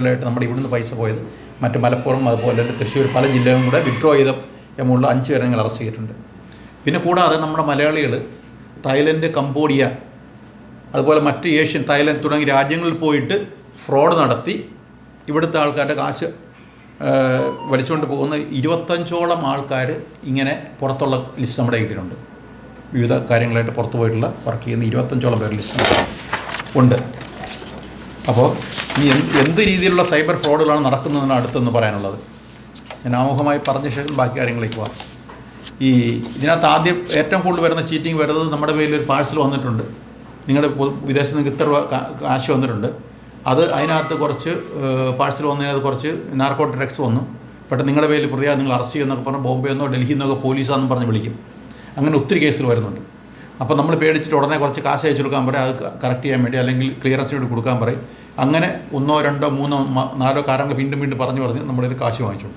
ായിട്ട് നമ്മുടെ ഇവിടുന്ന് പൈസ പോയത് മറ്റ് മലപ്പുറം അതുപോലെ തൃശ്ശൂർ പല ജില്ലകളും കൂടെ വിഡ്രോ ചെയ്ത എമൗണ്ടിൽ 5 പേരെ ഞങ്ങൾ അറസ്റ്റ് ചെയ്തിട്ടുണ്ട്. പിന്നെ കൂടാതെ നമ്മുടെ മലയാളികൾ തായ്ലൻഡ്, കംബോഡിയ അതുപോലെ മറ്റ് ഏഷ്യൻ, തായ്ലൻഡ് തുടങ്ങിയ രാജ്യങ്ങളിൽ പോയിട്ട് ഫ്രോഡ് നടത്തി ഇവിടുത്തെ ആൾക്കാരുടെ കാശ് വലിച്ചുകൊണ്ട് പോകുന്ന 25ഓളം ആൾക്കാർ ഇങ്ങനെ പുറത്തുള്ള ലിസ്റ്റ് നമ്മുടെ കിട്ടിയിട്ടുണ്ട്. വിവിധ കാര്യങ്ങളായിട്ട് പുറത്തു പോയിട്ടുള്ള വർക്ക് ചെയ്യുന്ന 25ഓളം പേർ ലിസ്റ്റ് ഉണ്ട്. അപ്പോൾ ഈ എന്ത് രീതിയിലുള്ള സൈബർ ഫ്രോഡുകളാണ് നടക്കുന്നതെന്ന് അടുത്തെന്ന് പറയാനുള്ളത്. ഞാൻ ആമുഖമായി പറഞ്ഞ ശേഷം ബാക്കി കാര്യങ്ങളിലേക്ക് പോകാം. ഇതിനകത്ത് ആദ്യം ഏറ്റവും കൂടുതൽ വരുന്ന ചീറ്റിംഗ് വരുന്നത് നമ്മുടെ പേരിൽ ഒരു പാഴ്സൽ വന്നിട്ടുണ്ട്, നിങ്ങളുടെ വിദേശത്ത് നിങ്ങൾക്ക് ഇത്ര കാശ് വന്നിട്ടുണ്ട്, അതിനകത്ത് കുറച്ച് പാഴ്സൽ വന്നതിനകത്ത് കുറച്ച് നാർക്കോട്ടിക് ഡ്രഗ്സ് വന്നു, പെട്ടെന്ന് നിങ്ങളുടെ പേരിൽ പ്രതിയാ നിങ്ങൾ അറസ്റ്റ് ചെയ്യുന്നൊക്കെ പറഞ്ഞാൽ ബോംബെ എന്നോ ഡൽഹിയിൽ നിന്നൊക്കെ പോലീസാണെന്ന് പറഞ്ഞ് വിളിക്കും. അങ്ങനെ ഒത്തിരി കേസുകൾ വരുന്നുണ്ട്. അപ്പോൾ നമ്മൾ പേടിച്ചിട്ട് ഉടനെ കുറച്ച് കാശ് അയച്ചു കൊടുക്കാൻ പറയും, അത് കറക്റ്റ് ചെയ്യാൻ വേണ്ടി, അല്ലെങ്കിൽ ക്ലിയറൻസിനോട് കൊടുക്കാൻ പറയും. അങ്ങനെ 1, 2, 3, 4 കാര്യങ്ങൾ വീണ്ടും പറഞ്ഞ് നമ്മളിത് കാശ് വാങ്ങിച്ചു.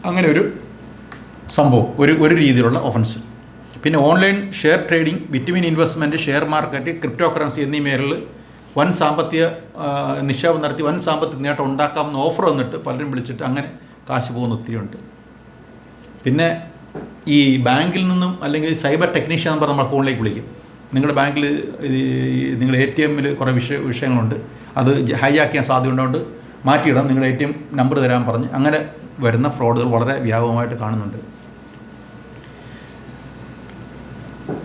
അങ്ങനെ ഒരു സംഭവം, ഒരു രീതിയിലുള്ള ഒഫൻസ്. പിന്നെ online share trading, vitamin investment, share market, crypto currency എന്നീ മേഖലകളിൽ വൻ സാമ്പത്തിക നിക്ഷേപം നടത്തി വൻ സാമ്പത്തിക നേട്ടം ഉണ്ടാക്കാമെന്ന് ഓഫർ വന്നിട്ട് പലരും വിളിച്ചിട്ട് അങ്ങനെ കാശ് പോകുന്ന ഒത്തിരി ഉണ്ട്. പിന്നെ ഈ ബാങ്കിൽ നിന്നും അല്ലെങ്കിൽ സൈബർ ടെക്നീഷ്യൻ എന്ന് പറഞ്ഞാൽ നമ്മൾ ഫോണിലേക്ക് വിളിക്കും. നിങ്ങളുടെ ബാങ്കിൽ നിങ്ങളുടെ ATMൽ കുറേ വിഷയങ്ങളുണ്ട്, അത് ഹൈജാക്ക് ചെയ്യാൻ സാധ്യതയുള്ളതുകൊണ്ട് മാറ്റിയിടാം, നിങ്ങളുടെ ATM നമ്പർ തരാൻ പറഞ്ഞ് അങ്ങനെ വരുന്ന ഫ്രോഡുകൾ വളരെ വ്യാപകമായിട്ട് കാണുന്നുണ്ട്.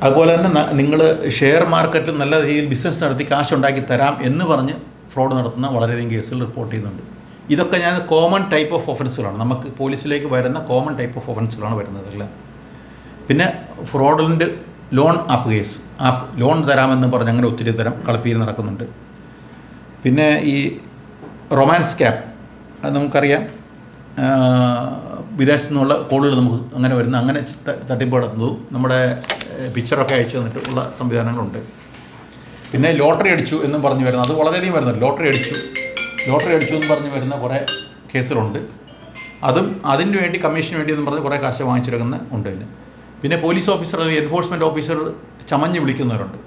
അതുപോലെ തന്നെ നിങ്ങൾ ഷെയർ മാർക്കറ്റിൽ നല്ല രീതിയിൽ ബിസിനസ് നടത്തി കാശുണ്ടാക്കി തരാം എന്ന് പറഞ്ഞ് ഫ്രോഡ് നടത്തുന്ന വളരെയധികം കേസുകൾ റിപ്പോർട്ട് ചെയ്യുന്നുണ്ട്. ഇതൊക്കെ ഞാൻ കോമൺ ടൈപ്പ് ഓഫ് ഒഫൻസുകളാണ്, നമുക്ക് പോലീസിലേക്ക് വരുന്ന കോമൺ ടൈപ്പ് ഓഫ് ഒഫൻസുകളാണ് വരുന്നത് എല്ലാം. പിന്നെ ഫ്രോഡുലൻ്റ് ലോൺ കേസ്, ലോൺ തരാമെന്ന് പറഞ്ഞ് അങ്ങനെ ഒത്തിരി തരം കളപ്പീര് നടക്കുന്നുണ്ട്. പിന്നെ ഈ റൊമാൻസ് സ്കാം, അത് നമുക്കറിയാം, വിദേശത്തു നിന്നുള്ള കോളുകൾ നമുക്ക് അങ്ങനെ വരുന്ന, അങ്ങനെ തട്ടിപ്പ് നടത്തുന്നതും നമ്മുടെ പിക്ചറൊക്കെ അയച്ചു തന്നിട്ടുള്ള സംവിധാനങ്ങളുണ്ട്. പിന്നെ ലോട്ടറി അടിച്ചു എന്നും പറഞ്ഞ് വരുന്നത്, അത് വളരെയധികം വരുന്നുണ്ട്. ലോട്ടറി അടിച്ചു എന്ന് പറഞ്ഞ് വരുന്ന കുറേ കേസുകളുണ്ട്. അതും അതിന് വേണ്ടി കമ്മീഷന് വേണ്ടി എന്ന് പറഞ്ഞ് കുറേ കാശ് വാങ്ങിച്ചെടുക്കുന്ന ഉണ്ട്. പിന്നെ പോലീസ് ഓഫീസർ, എൻഫോഴ്സ്മെൻറ്റ് ഓഫീസർ ചമഞ്ഞ് വിളിക്കുന്നവരുണ്ട്.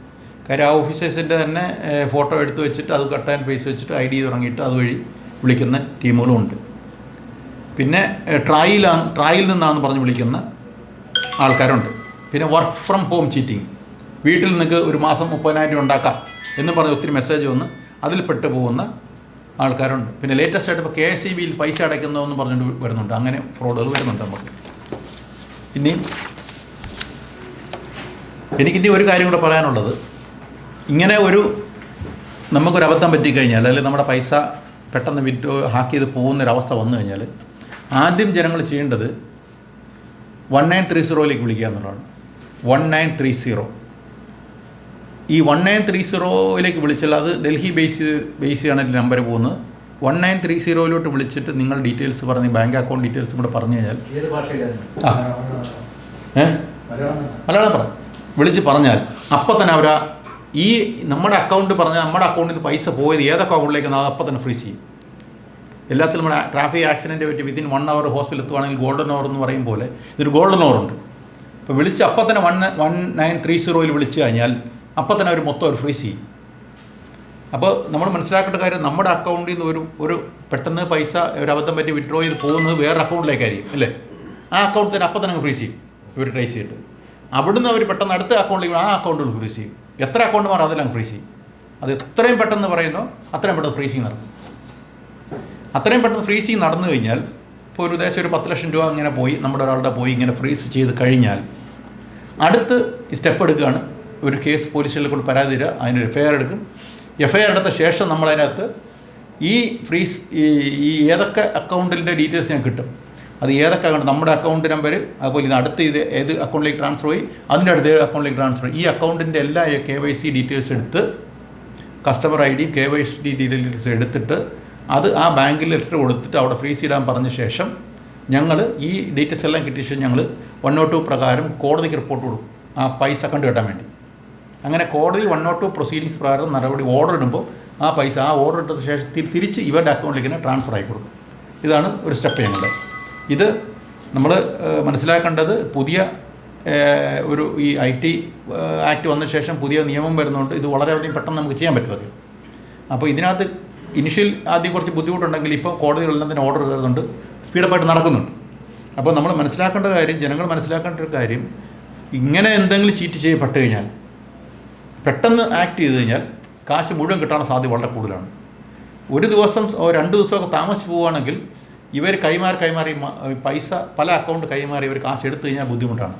കാര്യം ആ ഓഫീസേഴ്സിൻ്റെ തന്നെ ഫോട്ടോ എടുത്ത് വെച്ചിട്ട് അത് കട്ട് ആൻഡ് പേസ്റ്റ് വെച്ചിട്ട് ID തുടങ്ങിയിട്ട് അതുവഴി വിളിക്കുന്ന ടീമുകളും ഉണ്ട്. പിന്നെ ട്രയൽ നിന്നാണെന്ന് പറഞ്ഞ് വിളിക്കുന്ന ആൾക്കാരുണ്ട്. പിന്നെ വർക്ക് ഫ്രം ഹോം ചീറ്റിംഗ്, വീട്ടിൽ നിങ്ങൾക്ക് ഒരു മാസം 30,000 രൂപ ഉണ്ടാക്കാം എന്ന് പറഞ്ഞ് ഒത്തിരി മെസ്സേജ് വന്ന് അതിൽ പെട്ട് പോകുന്ന ആൾക്കാരുണ്ട്. പിന്നെ ലേറ്റസ്റ്റ് ആയിട്ട് ഇപ്പോൾ KSEBയിൽ പൈസ അടയ്ക്കുന്നതെന്ന് പറഞ്ഞിട്ട് വരുന്നുണ്ട്. അങ്ങനെ ഫ്രോഡുകൾ വരുന്നുണ്ട് നമുക്ക്. ഇനി എനിക്കിനി ഒരു കാര്യം കൂടെ പറയാനുള്ളത്, ഇങ്ങനെ നമുക്കൊരു അബദ്ധം പറ്റിക്കഴിഞ്ഞാൽ, അല്ലെങ്കിൽ നമ്മുടെ പൈസ പെട്ടെന്ന് ഹാക്ക് ചെയ്ത് പോകുന്നൊരവസ്ഥ വന്നു കഴിഞ്ഞാൽ ആദ്യം ജനങ്ങൾ ചെയ്യേണ്ടത് 1930 വിളിക്കുക എന്നുള്ളതാണ്. 1930 ഈ 1930 വിളിച്ചാൽ അത് ഡൽഹി ബേസ് ചെയ്യാണ് നമ്പർ പോകുന്നത്. 1930 വിളിച്ചിട്ട് നിങ്ങൾ ഡീറ്റെയിൽസ് പറഞ്ഞ് ബാങ്ക് അക്കൗണ്ട് ഡീറ്റെയിൽസ് കൂടെ പറഞ്ഞു കഴിഞ്ഞാൽ, മലയാളം പറ വിളിച്ച് പറഞ്ഞാൽ അപ്പം തന്നെ നമ്മുടെ അക്കൗണ്ട് പറഞ്ഞാൽ നമ്മുടെ അക്കൗണ്ടിൽ നിന്ന് പൈസ പോയത് ഏതൊക്കെ അക്കൗണ്ടിലേക്കാണ് അത് അപ്പം തന്നെ ഫ്രീസ് ചെയ്യും. എല്ലാത്തിലും നമ്മുടെ ട്രാഫിക് ആക്സിഡൻറ്റ് പറ്റി വിത്തിൻ 1 hour ഹോസ്പിറ്റലിൽ എത്തുവാണെങ്കിൽ ഗോൾഡൻ അവർ എന്ന് പറയും പോലെ ഇതൊരു ഗോൾഡൻ അവർ ഉണ്ട്. ഇപ്പോൾ വിളിച്ച് അപ്പം തന്നെ 1930 വിളിച്ച് കഴിഞ്ഞാൽ അപ്പം തന്നെ അവർ മൊത്തം ഫ്രീസ് ചെയ്യും. അപ്പോൾ നമ്മൾ മനസ്സിലാക്കേണ്ട കാര്യം, നമ്മുടെ അക്കൗണ്ടിൽ നിന്ന് ഒരു പെട്ടെന്ന് പൈസ ഒരു അബദ്ധം പറ്റി വിഡ്രോ ചെയ്ത് പോകുന്നത് വേറെ അക്കൗണ്ടിലേക്കായിരിക്കും അല്ലേ. ആ അക്കൗണ്ട് തന്നെ അപ്പം തന്നെ ഫ്രീസ് ചെയ്യും ഇവർ ട്രേസ് ചെയ്തിട്ട്. അവിടുന്ന് അവർ പെട്ടെന്ന് അടുത്ത അക്കൗണ്ടിലേക്ക് ആ അക്കൗണ്ടുകൾ ഫ്രീസ് ചെയ്യും. എത്ര അക്കൗണ്ട് മാറും അതെല്ലാം ഫ്രീസ് ചെയ്യും. അത് എത്രയും പെട്ടെന്ന് പറയുന്നോ അത്രയും പെട്ടെന്ന് ഫ്രീസിങ് നടക്കും. അത്രയും പെട്ടെന്ന് ഫ്രീസിങ് നടന്നു കഴിഞ്ഞാൽ, ഇപ്പോൾ ഒരു ഉദ്ദേശം ഒരു 10 ലക്ഷം രൂപ ഇങ്ങനെ പോയി നമ്മുടെ ഒരാളുടെ പോയി ഇങ്ങനെ ഫ്രീസ് ചെയ്ത് കഴിഞ്ഞാൽ അടുത്ത് സ്റ്റെപ്പ് എടുക്കുകയാണ്, ഒരു കേസ് പോലീസ് സ്റ്റേഷനിൽ കൊണ്ട് പരാതി തരിക, അതിനൊരു FIR എടുക്കും. FIR എടുത്ത ശേഷം നമ്മളതിനകത്ത് ഈ ഏതൊക്കെ അക്കൗണ്ടിൻ്റെ ഡീറ്റെയിൽസ് ഞാൻ കിട്ടും, അത് ഏതൊക്കെ അക്കൗണ്ട്, നമ്മുടെ അക്കൗണ്ട് നമ്പർ, അതുപോലെ ഇത് അടുത്ത് ഏത് അക്കൗണ്ടിലേക്ക് ട്രാൻസ്ഫർ ചെയ്യും, അതിൻ്റെ അടുത്ത് ഏത് അക്കൗണ്ടിലേക്ക് ട്രാൻസ്ഫർ ചെയ്യും, ഈ അക്കൗണ്ടിൻ്റെ എല്ലാ KYC ഡീറ്റെയിൽസ് എടുത്ത്, കസ്റ്റമർ ID KYC ഡീറ്റെയിൽസ് എടുത്തിട്ട് അത് ആ ബാങ്കിൽ ലെറ്റർ കൊടുത്തിട്ട് അവിടെ ഫ്രീസ് ഇടാൻ പറഞ്ഞ ശേഷം ഞങ്ങൾ ഈ ഡീറ്റെയിൽസ് എല്ലാം കിട്ടിയ ശേഷം ഞങ്ങൾ 102 പ്രകാരം കോടതിക്ക് റിപ്പോർട്ട് കൊടുക്കും ആ പൈസ കണ്ടു കെട്ടാൻ വേണ്ടി. അങ്ങനെ കോടതി 102 പ്രൊസീഡിങ്സ് പ്രകാരം നടപടി ഓർഡർ ഇടുമ്പോൾ ആ പൈസ ആ ഓർഡർ ഇട്ട ശേഷം തിരിച്ച് ഇവരുടെ അക്കൗണ്ടിലേക്ക് തന്നെ ട്രാൻസ്ഫർ ആയി കൊടുക്കും. ഇതാണ് ഒരു സ്റ്റെപ്പ് ഞങ്ങളുടെ. ഇത് നമ്മൾ മനസ്സിലാക്കേണ്ടത്, പുതിയ ഈ IT ആക്ട് വന്ന ശേഷം പുതിയ നിയമം വരുന്നുണ്ട്. ഇത് വളരെയധികം പെട്ടെന്ന് നമുക്ക് ചെയ്യാൻ പറ്റുന്നത്. അപ്പോൾ ഇതിനകത്ത് ഇനിഷ്യൽ ആദ്യം കുറച്ച് ബുദ്ധിമുട്ടുണ്ടെങ്കിൽ ഇപ്പോൾ കോടതികളെല്ലാം തന്നെ ഓർഡർ ചെയ്തുകൊണ്ട് സ്പീഡപ്പായിട്ട് നടക്കുന്നുണ്ട്. അപ്പോൾ നമ്മൾ മനസ്സിലാക്കേണ്ട കാര്യം, ജനങ്ങൾ മനസ്സിലാക്കേണ്ട ഒരു കാര്യം, ഇങ്ങനെ എന്തെങ്കിലും ചീറ്റ് ചെയ്യപ്പെട്ട് കഴിഞ്ഞാൽ, പെട്ടെന്ന് ആക്ട് ചെയ്ത് കഴിഞ്ഞാൽ കാശ് മുഴുവൻ കിട്ടാനുള്ള സാധ്യത വളരെ കൂടുതലാണ്. ഒരു ദിവസം 2 ദിവസമൊക്കെ താമസിച്ച് പോവുകയാണെങ്കിൽ ഇവർ കൈമാറി പൈസ പല അക്കൗണ്ട് കൈമാറി ഇവർ കാശ് എടുത്തു കഴിഞ്ഞാൽ ബുദ്ധിമുട്ടാണ്.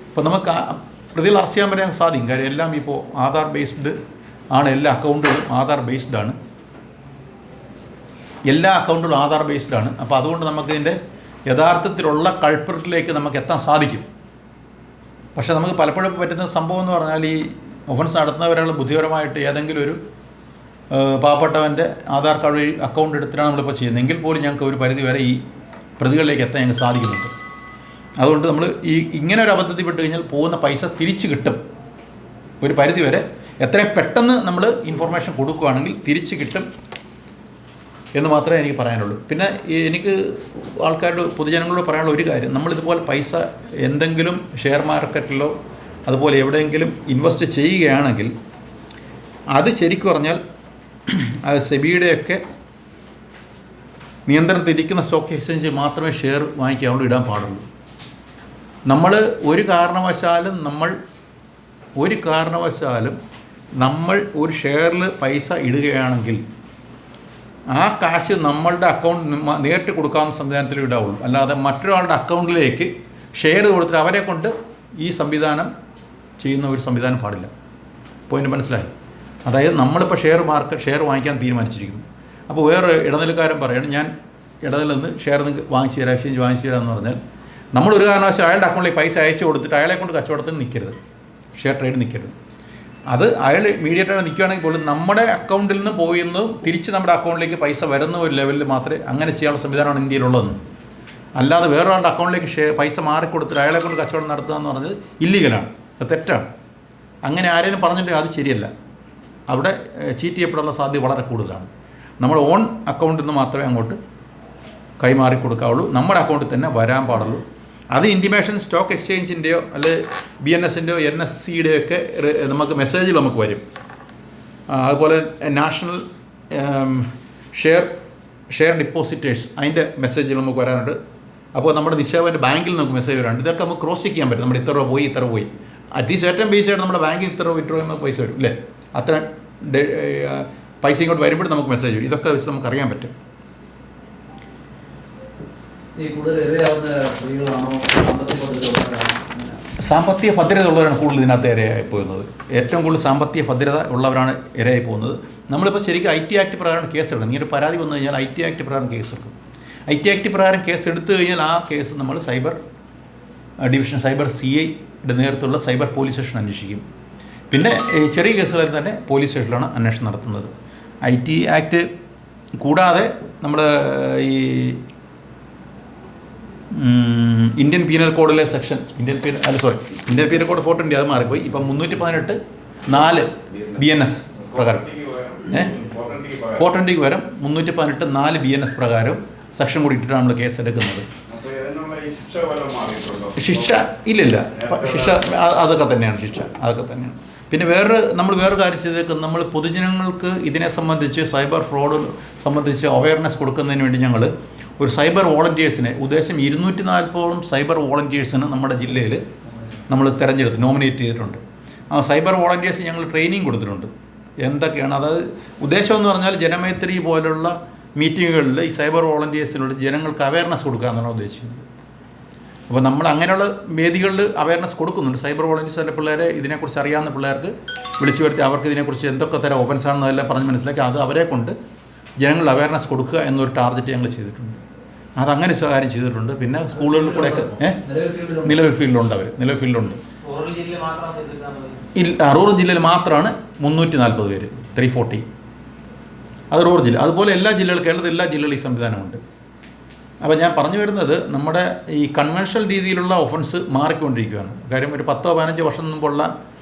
ഇപ്പോൾ നമുക്ക് പ്രതികൾ അറസ്റ്റ് ചെയ്യാൻ പറയാൻ സാധിക്കും. കാര്യം എല്ലാം ഇപ്പോൾ ആധാർ ബേസ്ഡ് ആണ്. എല്ലാ അക്കൗണ്ടുകളും ആധാർ ബേസ്ഡ് ആണ്. എല്ലാ അക്കൗണ്ടുകളും ആധാർ ബേസ്ഡ് ആണ്. അപ്പോൾ അതുകൊണ്ട് നമുക്കിതിൻ്റെ യഥാർത്ഥത്തിലുള്ള കൾപ്രിറ്റിലേക്ക് നമുക്ക് എത്താൻ സാധിക്കും. പക്ഷേ നമുക്ക് പലപ്പോഴും പറ്റുന്ന സംഭവം എന്ന് പറഞ്ഞാൽ, ഈ ഒഫൻസ് നടത്തുന്നവരാൾ ബുദ്ധിപരമായിട്ട് ഏതെങ്കിലും ഒരു പാവപ്പെട്ടവൻ്റെ ആധാർ കാർഡ് വഴി അക്കൗണ്ട് എടുത്തിട്ടാണ് നമ്മളിപ്പോൾ ചെയ്യുന്നത്. എങ്കിൽ പോലും ഞങ്ങൾക്ക് ഒരു പരിധി വരെ ഈ പ്രതികളിലേക്ക് എത്താൻ ഞങ്ങൾക്ക് സാധിക്കുന്നുണ്ട്. അതുകൊണ്ട് നമ്മൾ ഇങ്ങനെ ഒരു അബദ്ധത്തിൽ പെട്ട് കഴിഞ്ഞാൽ പോകുന്ന പൈസ തിരിച്ച് കിട്ടും. ഒരു പരിധി വരെ എത്രയും പെട്ടെന്ന് നമ്മൾ ഇൻഫർമേഷൻ കൊടുക്കുകയാണെങ്കിൽ തിരിച്ച് കിട്ടും എന്ന് മാത്രമേ എനിക്ക് പറയാനുള്ളൂ. പിന്നെ എനിക്ക് ആൾക്കാരോട്, പൊതുജനങ്ങളോട് പറയാനുള്ള ഒരു കാര്യം, നമ്മളിതുപോലെ പൈസ എന്തെങ്കിലും ഷെയർ മാർക്കറ്റിലോ അതുപോലെ എവിടെയെങ്കിലും ഇൻവെസ്റ്റ് ചെയ്യുകയാണെങ്കിൽ അത് ശരിക്കും പറഞ്ഞാൽ അത് സെബിയുടെയൊക്കെ നിയന്ത്രണത്തിലിരിക്കുന്ന സ്റ്റോക്ക് എക്സ്ചേഞ്ച് മാത്രമേ ഷെയർ വാങ്ങിക്കാവുള്ളൂ, ഇടാൻ പാടുള്ളൂ. നമ്മൾ ഒരു കാരണവശാലും നമ്മൾ ഒരു ഷെയറിൽ പൈസ ഇടുകയാണെങ്കിൽ ആ കാശ് നമ്മളുടെ അക്കൗണ്ട് നേരിട്ട് കൊടുക്കാവുന്ന സംവിധാനത്തിൽ ഇടാവുള്ളൂ. അല്ലാതെ മറ്റൊരാളുടെ അക്കൗണ്ടിലേക്ക് ഷെയർ കൊടുത്തിട്ട് അവരെ കൊണ്ട് ഈ സംവിധാനം ചെയ്യുന്ന ഒരു സംവിധാനം പാടില്ല. പോയിന്റ് മനസ്സിലായി? അതായത് നമ്മളിപ്പോൾ ഷെയർ വാങ്ങിക്കാൻ തീരുമാനിച്ചിരിക്കുന്നു. അപ്പോൾ വേറെ ഇടനിലക്കാരൻ പറയണം, ഞാൻ ഇടനിൽ നിന്ന് ഷെയർ വാങ്ങിച്ചു തരാം, എക്സ്ചേഞ്ച് വാങ്ങിച്ചു തരാമെന്ന് പറഞ്ഞാൽ നമ്മളൊരു കാരണവശാലും അയാളുടെ അക്കൗണ്ടിലേക്ക് പൈസ അയച്ചു കൊടുത്തിട്ട് അയാളെ കൊണ്ട് കച്ചവടത്തിന് നിൽക്കരുത്, ഷെയർ ട്രേഡ് നിൽക്കരുത്. അത് അയാൾ മീഡിയേറ്ററാണ് നിൽക്കുകയാണെങ്കിൽ പോലും നമ്മുടെ അക്കൗണ്ടിൽ നിന്ന് പോയിന്ന് തിരിച്ച് നമ്മുടെ അക്കൗണ്ടിലേക്ക് പൈസ വരുന്ന ഒരു ലെവലിൽ മാത്രമേ അങ്ങനെ ചെയ്യാനുള്ള സംവിധാനമാണ് ഇന്ത്യയിലുള്ളതെന്ന്. അല്ലാതെ വേറൊരാളുടെ അക്കൗണ്ടിലേക്ക് പൈസ മാറിക്കൊടുത്തിട്ട് അയാളെ കൊണ്ട് കച്ചവടം നടത്തുക എന്ന് പറഞ്ഞത് ഇല്ലീഗലാണ്, അത് തെറ്റാണ്. അങ്ങനെ ആരെങ്കിലും പറഞ്ഞിട്ടുണ്ടെങ്കിൽ അത് ശരിയല്ല. അവിടെ ചീറ്റ് ചെയ്യപ്പെടാനുള്ള സാധ്യത വളരെ കൂടുതലാണ്. നമ്മുടെ ഓൺ അക്കൗണ്ടിൽ നിന്ന് മാത്രമേ അങ്ങോട്ട് കൈമാറി കൊടുക്കാവുള്ളൂ, നമ്മുടെ അക്കൗണ്ടിൽ തന്നെ വരാൻ പാടുള്ളൂ. അത് ഇൻറ്റിമേഷൻ സ്റ്റോക്ക് എക്സ്ചേഞ്ചിൻ്റെയോ അല്ലെ BNSൻ്റെയോ NSEയുടെയോ ഒക്കെ നമുക്ക് മെസ്സേജിൽ നമുക്ക് വരും. അതുപോലെ നാഷണൽ ഷെയർ ഡിപ്പോസിറ്റേഴ്സ് അതിൻ്റെ മെസ്സേജിൽ നമുക്ക് വരാനുണ്ട്. അപ്പോൾ നമ്മുടെ നിക്ഷേപൻ്റെ ബാങ്കിൽ നമുക്ക് മെസ്സേജ് വരാനുണ്ട്. ഇതൊക്കെ നമുക്ക് ക്രോസ് ചെക്ക് ചെയ്യാൻ പറ്റും. നമ്മുടെ ഇത്ര പോയി അറ്റ്ലീസ്റ്റ് ഏറ്റവും ബേസായിട്ട് നമ്മുടെ ബാങ്കിൽ ഇത്ര വിഡ്രോ ചെയ്യുമ്പോൾ പൈസ വരും അല്ലേ, അത്ര പൈസ ഇങ്ങോട്ട് വരുമ്പോൾ നമുക്ക് മെസ്സേജ് വരും. ഇതൊക്കെ വെച്ച് നമുക്ക് അറിയാൻ പറ്റും. സാമ്പത്തിക ഭദ്രത ഉള്ളവരാണ് കൂടുതൽ ഇതിനകത്ത് ഇരയായി പോകുന്നത്. ഏറ്റവും കൂടുതൽ സാമ്പത്തിക ഭദ്രത ഉള്ളവരാണ് ഇരയായി പോകുന്നത്. നമ്മളിപ്പോൾ ശരിക്കും IT ആക്ട് പ്രകാരം കേസെടുക്കണം. ഇങ്ങനെ പരാതി വന്നു കഴിഞ്ഞാൽ IT ആക്ട് പ്രകാരം കേസെടുക്കും. IT ആക്ട് പ്രകാരം കേസ് എടുത്തു കഴിഞ്ഞാൽ ആ കേസ് നമ്മൾ സൈബർ ഡിവിഷൻ, സൈബർ CIയുടെ നേതൃത്വമുള്ള സൈബർ പോലീസ് സ്റ്റേഷൻ അന്വേഷിക്കും. പിന്നെ ചെറിയ കേസുകളിൽ തന്നെ പോലീസ് സ്റ്റേഷനിലാണ് അന്വേഷണം നടത്തുന്നത്. IT ആക്ട് കൂടാതെ നമ്മൾ ഈ ഇന്ത്യൻ പീനൽ കോഡിലെ സെക്ഷൻ ഇന്ത്യൻ പീനൽ കോഡ് 420 അത് മാറിപ്പോയി. ഇപ്പം 318(4) BNS പ്രകാരം 420 വരും 318(4) BNS പ്രകാരം സെക്ഷൻ കൂടി ഇട്ടിട്ടാണ് നമ്മൾ കേസ് എടുക്കുന്നത്. ശിക്ഷ ഇല്ലില്ല, ശിക്ഷ അതൊക്കെ തന്നെയാണ്, അതൊക്കെ തന്നെയാണ്. പിന്നെ നമ്മൾ വേറൊരു കാര്യം ചെയ്തേക്കുന്നത്, നമ്മൾ പൊതുജനങ്ങൾക്ക് ഇതിനെ സംബന്ധിച്ച് സൈബർ ഫ്രോഡ് സംബന്ധിച്ച് അവയർനെസ് കൊടുക്കുന്നതിന് വേണ്ടി ഞങ്ങൾ ഒരു സൈബർ വോളണ്ടിയേഴ്സിനെ ഉദ്ദേശം 240ഓളം സൈബർ വോളണ്ടിയേഴ്സിന് നമ്മുടെ ജില്ലയിൽ നമ്മൾ നോമിനേറ്റ് ചെയ്തിട്ടുണ്ട്. ആ സൈബർ വോളണ്ടിയേഴ്സ് ഞങ്ങൾ ട്രെയിനിങ് കൊടുത്തിട്ടുണ്ട്. എന്തൊക്കെയാണ് അതായത് ഉദ്ദേശം എന്ന് പറഞ്ഞാൽ ജനമൈത്രി പോലുള്ള മീറ്റിങ്ങുകളിൽ ഈ സൈബർ വോളണ്ടിയേഴ്സിനോട് ജനങ്ങൾക്ക് അവയർനെസ് കൊടുക്കുക എന്നാണ് ഉദ്ദേശിക്കുന്നത്. അപ്പോൾ നമ്മൾ അങ്ങനെയുള്ള വേദികളിൽ അവയർനെസ് കൊടുക്കുന്നുണ്ട്. സൈബർ വോളണ്ടിയേഴ്സിൻ്റെ പിള്ളേരെ ഇതിനെക്കുറിച്ച് അറിയാവുന്ന പിള്ളേർക്ക് വിളിച്ചു വരുത്തി അവർക്ക് ഇതിനെക്കുറിച്ച് എന്തൊക്കെ തരം ഓപ്പൻസ് ആണെന്നെല്ലാം പറഞ്ഞ് മനസ്സിലാക്കി അത് അവരെ കൊണ്ട് ജനങ്ങളിൽ അവയർനെസ് കൊടുക്കുക എന്നൊരു ടാർഗറ്റ് ഞങ്ങൾ ചെയ്തിട്ടുണ്ട്. അതങ്ങനെ കാര്യം ചെയ്തിട്ടുണ്ട്. പിന്നെ സ്കൂളുകളിൽ കൂടെയൊക്കെ നിലവിൽ ഫീൽഡിലുണ്ട്, നിലവിൽ ഫീൽഡിലുണ്ട്. റൂറൽ ജില്ലയിൽ മാത്രമാണ് 340 പേര്, 340. അത് റൂറൽ ജില്ല. അതുപോലെ എല്ലാ ജില്ലകളും, കേരളത്തിൽ എല്ലാ ജില്ലകളിലും ഈ സംവിധാനമുണ്ട്. അപ്പോൾ ഞാൻ പറഞ്ഞു വരുന്നത്, നമ്മുടെ ഈ കൺവെൻഷണൽ രീതിയിലുള്ള ഒഫൻസ് മാറിക്കൊണ്ടിരിക്കുകയാണ്. കാര്യം ഒരു 10-15 വർഷം മുമ്പുള്ള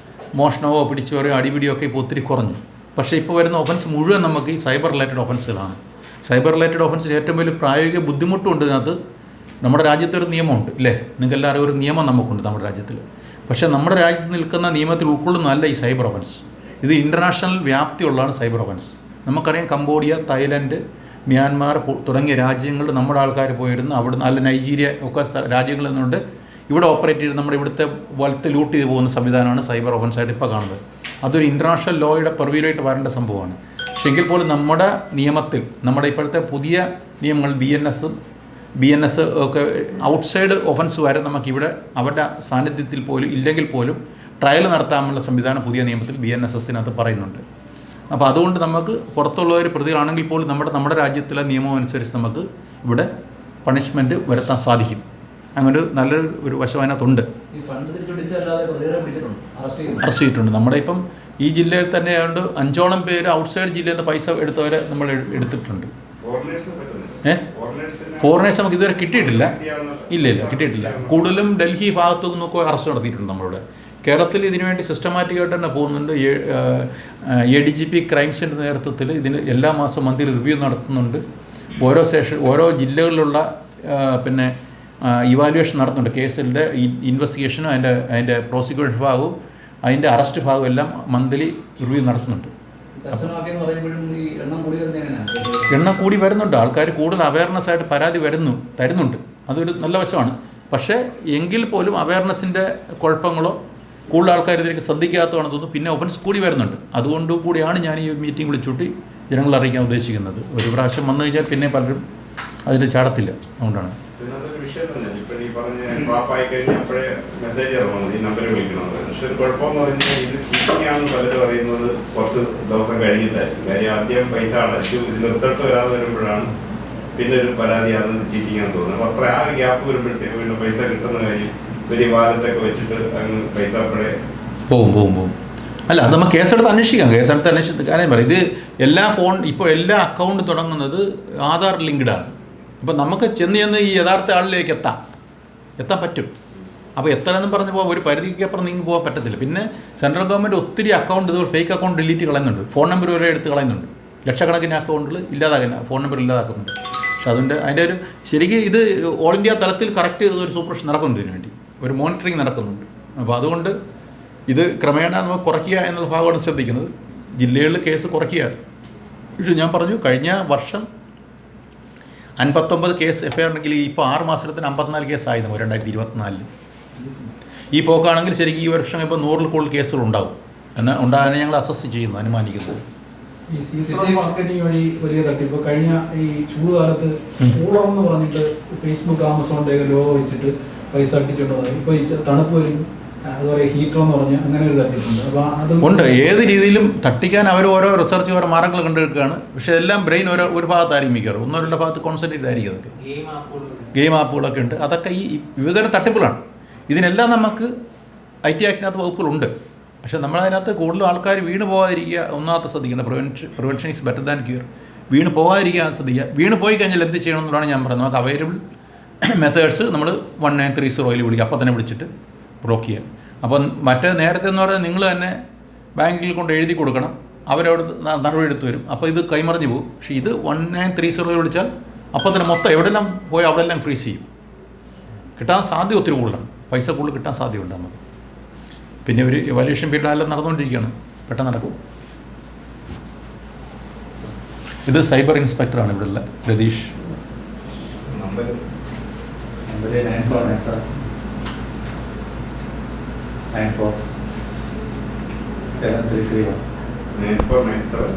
മോഷണമോ പിടിച്ചുപറിയോ അടിപിടിയോ ഒക്കെ ഇപ്പോൾ ഒത്തിരി കുറഞ്ഞു. പക്ഷേ ഇപ്പോൾ വരുന്ന ഒഫൻസ് മുഴുവൻ നമുക്ക് ഈ സൈബർ റിലേറ്റഡ് ഒഫൻസുകളാണ്. സൈബർ റിലേറ്റഡ് ഒഫൻസിന് ഏറ്റവും വലിയ പ്രായോഗിക ബുദ്ധിമുട്ടുണ്ട്. ഇതിനകത്ത് നമ്മുടെ രാജ്യത്തൊരു നിയമമുണ്ട് ഇല്ലേ, നിങ്ങൾക്ക് എല്ലാവരും ഒരു നിയമം നമുക്കുണ്ട് നമ്മുടെ രാജ്യത്തിൽ. പക്ഷേ നമ്മുടെ രാജ്യത്ത് നിൽക്കുന്ന നിയമത്തിൽ ഉൾക്കൊള്ളുന്നതല്ല ഈ സൈബർ ഒഫൻസ്. ഇത് ഇൻ്റർനാഷണൽ വ്യാപ്തിയുള്ളതാണ് സൈബർ ഒഫൻസ്. നമുക്കറിയാം കംബോഡിയ, തായ്ലൻഡ്, മ്യാൻമാർ തുടങ്ങിയ രാജ്യങ്ങളിൽ നമ്മുടെ ആൾക്കാർ പോയിരുന്നു. അവിടുന്ന് അല്ല നൈജീരിയ ഒക്കെ രാജ്യങ്ങളിൽ നിന്നുകൊണ്ട് ഇവിടെ ഓപ്പറേറ്റ് ചെയ്ത് നമ്മുടെ ഇവിടുത്തെ വലത്ത് ലൂട്ട് ചെയ്ത് പോകുന്ന സംവിധാനമാണ് സൈബർ ഒഫൻസായിട്ട് ഇപ്പോൾ കാണുന്നത്. അതൊരു ഇൻ്റർനാഷണൽ ലോയുടെ പെർവ്യൂരായിട്ട് വരേണ്ട സംഭവമാണ്. പക്ഷെ എങ്കിൽ പോലും നമ്മുടെ നിയമത്തിൽ, നമ്മുടെ ഇപ്പോഴത്തെ പുതിയ നിയമങ്ങൾ ബി എൻ എസ് ഒക്കെ ഔട്ട്സൈഡ് ഒഫൻസ് വരെ നമുക്കിവിടെ അവരുടെ സാന്നിധ്യത്തിൽ പോലും ഇല്ലെങ്കിൽ പോലും ട്രയൽ നടത്താനുള്ള സംവിധാനം പുതിയ നിയമത്തിൽ BNSSനകത്ത് പറയുന്നുണ്ട്. അപ്പോൾ അതുകൊണ്ട് നമുക്ക് പുറത്തുള്ളവർ പ്രതികളാണെങ്കിൽ പോലും നമ്മുടെ രാജ്യത്തിലെ നിയമം അനുസരിച്ച് നമുക്ക് ഇവിടെ പണിഷ്മെൻറ്റ് വരുത്താൻ സാധിക്കും. അങ്ങനെ നല്ലൊരു വശം അതിനകത്തുണ്ട്. അറസ്റ്റ് ചെയ്തിട്ടുണ്ട്. നമ്മുടെ ഇപ്പം ഈ ജില്ലയിൽ തന്നെ ആയതുകൊണ്ട് 5ഓളം പേര് ഔട്ട്സൈഡ് ജില്ലയിൽ നിന്ന് പൈസ എടുത്തവരെ നമ്മൾ എടുത്തിട്ടുണ്ട്. ഫോറിനേഴ്സ് നമുക്ക് ഇതുവരെ കിട്ടിയിട്ടില്ല. ഇല്ല കിട്ടിയിട്ടില്ല. കൂടുതലും ഡൽഹി ഭാഗത്തു നിന്നൊക്കെ അറസ്റ്റ് നടത്തിയിട്ടുണ്ട്. നമ്മളിവിടെ കേരളത്തിൽ ഇതിനുവേണ്ടി സിസ്റ്റമാറ്റിക്കായിട്ട് തന്നെ പോകുന്നുണ്ട്. ADGP ക്രൈംസിൻ്റെ നേതൃത്വത്തിൽ ഇതിന് എല്ലാ മാസവും മന്ത്ലി റിവ്യൂ നടത്തുന്നുണ്ട്. ഓരോ ജില്ലകളിലുള്ള പിന്നെ ഇവാലുവേഷൻ നടത്തുന്നുണ്ട്. കേസിൻ്റെ ഇൻവെസ്റ്റിഗേഷനും അതിൻ്റെ പ്രോസിക്യൂഷൻ ഭാഗവും അതിൻ്റെ അറസ്റ്റ് ഭാഗവും എല്ലാം മന്ത്ലി റിവ്യൂ നടത്തുന്നുണ്ട്. എണ്ണം കൂടി വരുന്നുണ്ട്. ആൾക്കാർ കൂടുതൽ അവയർനെസ് ആയിട്ട് പരാതി തരുന്നുണ്ട്. അതൊരു നല്ല വശമാണ്. പക്ഷേ എങ്കിൽ പോലും അവയർനെസ്സിൻ്റെ കുഴപ്പങ്ങളോ കൂടുതൽ ആൾക്കാർ ഇതിലേക്ക് ശ്രദ്ധിക്കാത്തതാണെന്ന് തോന്നുന്നു. പിന്നെ ഒഫൻസ് കൂടി വരുന്നുണ്ട്. അതുകൊണ്ട് കൂടിയാണ് ഞാൻ ഈ മീറ്റിംഗ് വിളിച്ചുകൂട്ടി ജനങ്ങളെ അറിയിക്കാൻ ഉദ്ദേശിക്കുന്നത്. ഒരു പ്രാവശ്യം വന്നു കഴിഞ്ഞാൽ പിന്നെ പലരും അതിൽ ചാടത്തില്ല. അതുകൊണ്ടാണ് മെസ്സേജ് ഇറങ്ങുന്നത് ഈ നമ്പർ വിളിക്കണമെന്ന്. പക്ഷെ ഒരു കുഴപ്പമെന്ന് പറഞ്ഞാൽ ഇത് ചീറ്റിങ്ങാണെന്ന് പലരും അറിയുന്നത് കുറച്ച് ദിവസം കഴിഞ്ഞിട്ടായിരിക്കും. കാര്യം ആദ്യം പൈസ അടച്ചു, ഇതിന് റിസൾട്ട് വരാതെ വരുമ്പോഴാണ് പിന്നെ ഒരു പരാതിയാണ് ചീറ്റിങ്ങാന്ന് തോന്നുന്നത്. അപ്പോൾ അത്ര ആ ഒരു ഗ്യാപ്പ് വരുമ്പോഴത്തേക്ക് വീണ്ടും പൈസ കിട്ടുന്ന കാര്യം ഒരു വാലറ്റൊക്കെ വെച്ചിട്ട് അങ്ങ് പൈസ അപ്പോഴേ പോകും. അല്ല, അത് നമുക്ക് കേസെടുത്ത് അന്വേഷിച്ചിട്ട് കാര്യം പറയും. ഇത് ഇപ്പോൾ എല്ലാ അക്കൗണ്ട് തുടങ്ങുന്നത് ആധാർ ലിങ്ക്ഡാണ്. അപ്പോൾ നമുക്ക് ചെന്ന് ഈ യഥാർത്ഥ ആളിലേക്ക് എത്താൻ പറ്റും. അപ്പോൾ എത്രയെന്നും പറഞ്ഞപ്പോൾ ഒരു പരിധിക്കപ്പുറം നീങ്ങി പോകാൻ പറ്റത്തില്ല. പിന്നെ സെൻട്രൽ ഗവൺമെൻറ് ഒത്തിരി അക്കൗണ്ട് ഇതുപോലെ ഫേക്ക് അക്കൗണ്ട് ഡിലീറ്റ് കളയുന്നുണ്ട്. ഫോൺ നമ്പർ വരെ എടുത്ത് കളയുന്നുണ്ട്. ലക്ഷക്കണക്കിന് അക്കൗണ്ടുകൾ ഫോൺ നമ്പർ ഇല്ലാതാക്കുന്നുണ്ട്. പക്ഷെ അതിൻ്റെ ഒരു ശരിക്കും ഇത് ഓൾ ഇന്ത്യ തലത്തിൽ കറക്റ്റ് ഒരു സൂപ്പർവിഷൻ നടക്കുന്നുണ്ട്. ഇതിനു വേണ്ടി ഒരു മോണിറ്ററിങ് നടക്കുന്നുണ്ട്. അപ്പോൾ അതുകൊണ്ട് ഇത് ക്രമേണ നമുക്ക് കുറയ്ക്കുക എന്നുള്ള ഭാഗമാണ് ശ്രദ്ധിക്കുന്നത്. ജില്ലകളിൽ കേസ് കുറയ്ക്കുക. പക്ഷേ ഞാൻ പറഞ്ഞു, കഴിഞ്ഞ വർഷം 59 കേസ് FIR ഉണ്ടെങ്കിൽ ഇപ്പോൾ 6 മാസത്തിന് 54 കേസായിരുന്നു 2024. ഈ പോക്കാണെങ്കിൽ ശരിക്കും ഈ വർഷം ഇപ്പോൾ 100-ൽ കൂടുതൽ കേസുകൾ ഉണ്ടാകാൻ ഞങ്ങൾ അസസ് ചെയ്യുന്നു, അനുമാനിക്കുന്നത്. ഈ CCTV മാർക്കറ്റിംഗ് വഴി വലിയ തട്ടിപ്പ് കഴിഞ്ഞ ഈ ചൂട് കാലത്ത് കൂളർ എന്ന് പറഞ്ഞിട്ട് ഫേസ്ബുക്ക് ആമസോണിൻ്റെ ലോഗോ വെച്ചിട്ട് പൈസ അടിച്ചിട്ടുള്ളത്. ഇപ്പോൾ ഈ തണുപ്പ് വരും അതുപോലെ ഹീറ്റർ എന്ന് പറഞ്ഞ് അങ്ങനെ ഒരു തട്ടിപ്പുണ്ട്. അപ്പോൾ അതുകൊണ്ട് ഏത് രീതിയിലും തട്ടിക്കാൻ അവർ ഓരോ റിസർച്ച് ഓരോ മാർഗങ്ങൾ കണ്ടെടുക്കുകയാണ്. പക്ഷേ എല്ലാം ബ്രെയിൻ ഒരു ഭാഗത്തായിരിക്കും മിക്കവാറും. 1-2 ഭാഗത്ത് കോൺസെൻട്രേറ്റ് ആയിരിക്കും. അതൊക്കെ ഗെയിം ആപ്പുകളൊക്കെ ഉണ്ട്. അതൊക്കെ ഈ വിവിധതരം തട്ടിപ്പുകളാണ്. ഇതിനെല്ലാം നമുക്ക് IT ആക്ടിനകത്ത് വകുപ്പുകളുണ്ട്. പക്ഷേ നമ്മളതിനകത്ത് കൂടുതലും ആൾക്കാർ വീണ് പോകാതിരിക്കുക ഒന്നാമത്തെ ശ്രദ്ധിക്കേണ്ടത്. Prevention is better than cure. വീണ് പോകാതിരിക്കാൻ ശ്രദ്ധിക്കുക. വീണ് പോയി കഴിഞ്ഞാൽ എന്ത് ചെയ്യണം എന്നുള്ളതാണ് ഞാൻ പറയുന്നത്. നമുക്ക് അവൈലബിൾ മെത്തേഡ്സ് നമ്മൾ 1930 വിളിക്കുക. അപ്പോൾ തന്നെ വിളിച്ചിട്ട് ബ്ലോക്ക് ചെയ്യുക. അപ്പം നേരത്തെ എന്ന് പറഞ്ഞാൽ നിങ്ങൾ തന്നെ ബാങ്കിൽ കൊണ്ട് എഴുതി കൊടുക്കണം, അവരവിടെ നടപടി എടുത്ത് വരും. അപ്പോൾ ഇത് കൈമറിഞ്ഞ് പോകും. പക്ഷേ ഇത് 1930 വിളിച്ചാൽ അപ്പോൾ തന്നെ മൊത്തം എവിടെയെല്ലാം പോയി അവിടെയെല്ലാം ഫ്രീസ് ചെയ്യും. കിട്ടാൻ സാധ്യത ഒത്തിരി കൂടുതലാണ്. പൈസ കൂടുതൽ കിട്ടാൻ സാധ്യതയുണ്ട് നമുക്ക്. പിന്നെ ഒരു എവാലുവേഷൻ പീരീഡ് എല്ലാം നടന്നുകൊണ്ടിരിക്കുകയാണ്. പെട്ടെന്ന് നടക്കും. ഇത് സൈബർ ഇൻസ്പെക്ടറാണ് ഇവിടെയുള്ള രതീഷ്. നമ്പർ 947331 9497